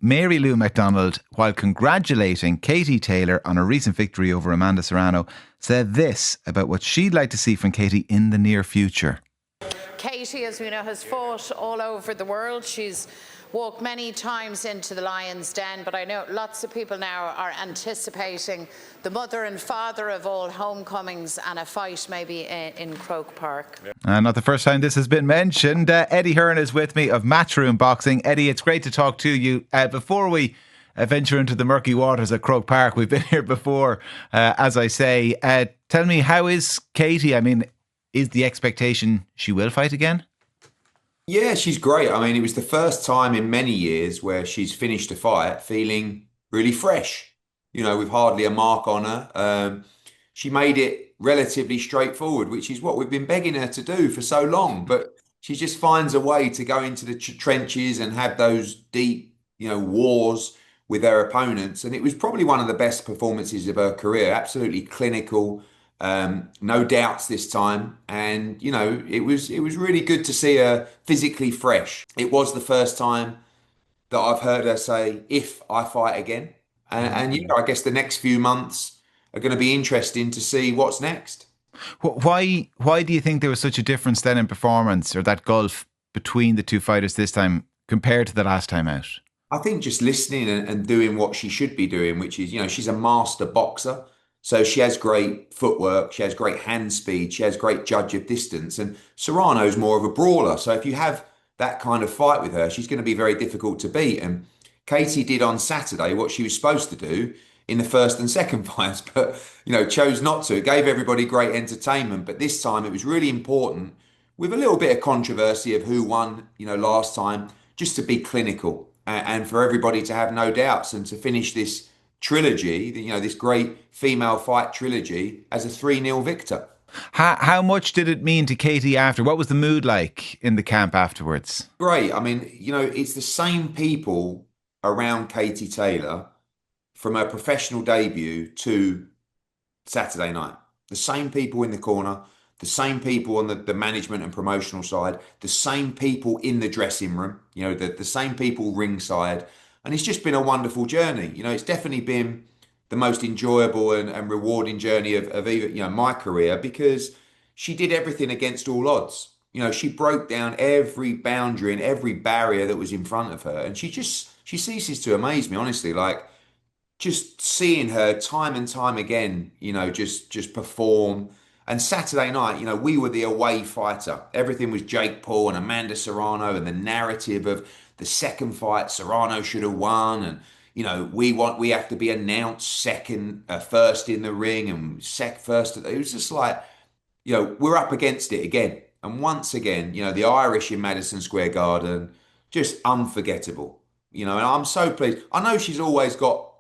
Mary Lou MacDonald, while congratulating Katie Taylor on her recent victory over Amanda Serrano, said this about what she'd like to see from Katie in the near future. Katie, as we know, has fought all over the world. She's walked many times into the lion's den, but I know lots of people now are anticipating the mother and father of all homecomings and a fight maybe in Croke Park. Not the first time this has been mentioned. Eddie Hearn is with me of Matchroom Boxing. Eddie, it's great to talk to you. Before we venture into the murky waters at Croke Park, we've been here before, as I say. Tell me, how is Katie? I mean, is the expectation she will fight again? Yeah, she's great. I mean, it was the first time in many years where she's finished a fight feeling really fresh, with hardly a mark on her. She made it relatively straightforward, which is what we've been begging her to do for so long. But she just finds a way to go into the trenches and have those deep, wars with her opponents. And it was probably one of the best performances of her career. Absolutely clinical. No doubts this time, and it was really good to see her physically fresh. It was the first time that I've heard her say, "If I fight again," and I guess the next few months are going to be interesting to see what's next. Why do you think there was such a difference then in performance, or that gulf between the two fighters this time compared to the last time out? I think just listening and doing what she should be doing, which is, she's a master boxer. So she has great footwork, she has great hand speed, she has great judge of distance. And Serrano's more of a brawler. So if you have that kind of fight with her, she's going to be very difficult to beat. And Katie did on Saturday what she was supposed to do in the first and second fights, but, chose not to. It gave everybody great entertainment. But this time it was really important, with a little bit of controversy of who won, last time, just to be clinical and for everybody to have no doubts and to finish this trilogy, this great female fight trilogy, as a 3-0 victor. How much did it mean to Katie after? What was the mood like in the camp afterwards? Great. I mean, it's the same people around Katie Taylor from her professional debut to Saturday night. The same people in the corner, the same people on the management and promotional side, the same people in the dressing room, the same people ringside. And it's just been a wonderful journey. It's definitely been the most enjoyable and rewarding journey of even, my career, because she did everything against all odds. She broke down every boundary and every barrier that was in front of her. And she ceases to amaze me, honestly. Like, just seeing her time and time again, just perform. And Saturday night, we were the away fighter. Everything was Jake Paul and Amanda Serrano, and the narrative of the second fight, Serrano should have won, and we have to be announced first in the ring, and first. It was just like, we're up against it again, and once again, the Irish in Madison Square Garden, just unforgettable. And I'm so pleased. I know she's always got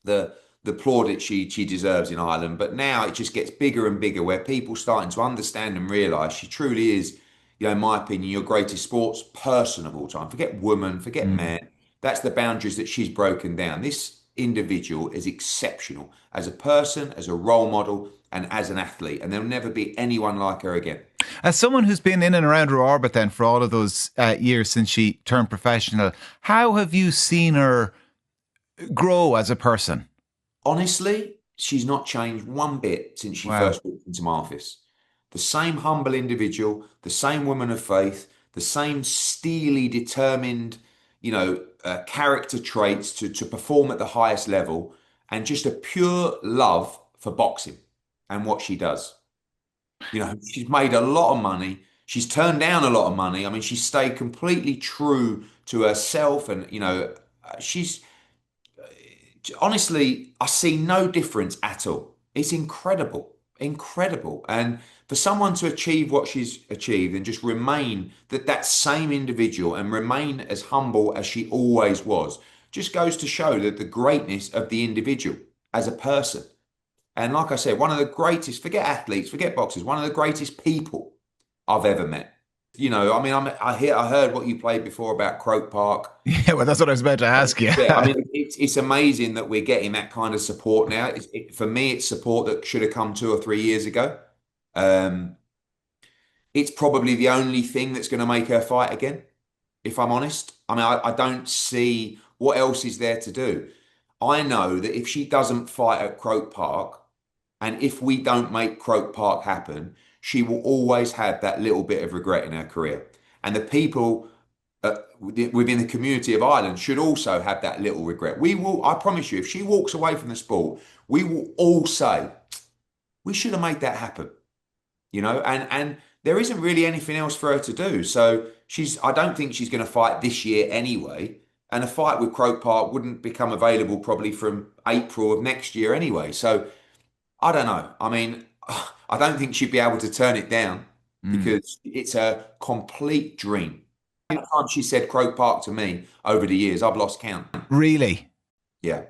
the plaudits she deserves in Ireland, but now it just gets bigger and bigger, where people starting to understand and realise she truly is, in my opinion, your greatest sports person of all time. Forget woman, forget man. That's the boundaries that she's broken down. This individual is exceptional as a person, as a role model, and as an athlete. And there'll never be anyone like her again. As someone who's been in and around her orbit then for all of those years since she turned professional, how have you seen her grow as a person? Honestly, she's not changed one bit since she first walked into my office. The same humble individual, the same woman of faith, the same steely, determined, character traits to perform at the highest level, and just a pure love for boxing and what she does. She's made a lot of money. She's turned down a lot of money. I mean, she stayed completely true to herself, and, she's honestly, I see no difference at all. It's incredible. Incredible. And for someone to achieve what she's achieved and just remain that same individual and remain as humble as she always was, just goes to show that the greatness of the individual as a person. And like I said, one of the greatest, forget athletes, forget boxers, one of the greatest people I've ever met. I heard what you played before about Croke Park. Yeah, well, that's what I was about to ask you. Yeah, I mean, it's amazing that we're getting that kind of support now. For me, it's support that should have come 2 or 3 years ago. It's probably the only thing that's going to make her fight again, if I'm honest. I mean, I don't see What else is there to do? I know that if she doesn't fight at Croke Park, and if we don't make Croke Park happen, she will always have that little bit of regret in her career. And the people within the community of Ireland should also have that little regret. We will, I promise you, if she walks away from the sport, we will all say, we should have made that happen. And there isn't really anything else for her to do. So I don't think she's going to fight this year anyway. And a fight with Croke Park wouldn't become available probably from April of next year anyway. So I don't know. I mean, I don't think she'd be able to turn it down because it's a complete dream. Every time she said Croke Park to me over the years, I've lost count. Really? Yeah.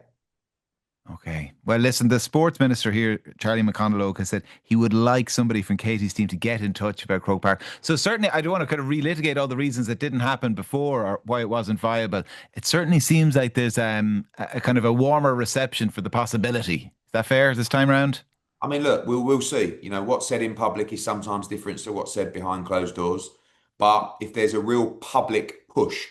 Okay. Well, listen, the sports minister here, Charlie McConaughey, has said he would like somebody from Katie's team to get in touch about Croke Park. So certainly, I don't want to kind of relitigate all the reasons that didn't happen before or why it wasn't viable. It certainly seems like there's a kind of a warmer reception for the possibility. Is that fair this time around? I mean, look, we'll see. What's said in public is sometimes different to what's said behind closed doors. But if there's a real public push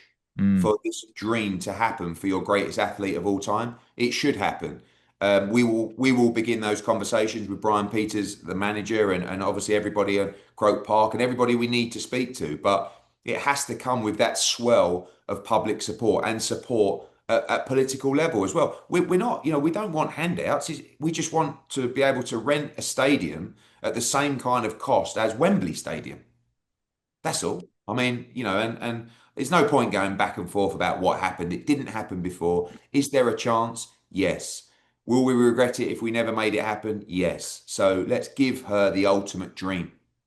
for this dream to happen for your greatest athlete of all time, it should happen. We will begin those conversations with Brian Peters, the manager, and obviously everybody at Croke Park and everybody we need to speak to. But it has to come with that swell of public support and support at political level as well. We're not, we don't want handouts. We just want to be able to rent a stadium at the same kind of cost as Wembley Stadium. That's all. I mean, and there's no point going back and forth about what happened. It didn't happen before. Is there a chance? Yes. Will we regret it if we never made it happen? Yes. So let's give her the ultimate dream.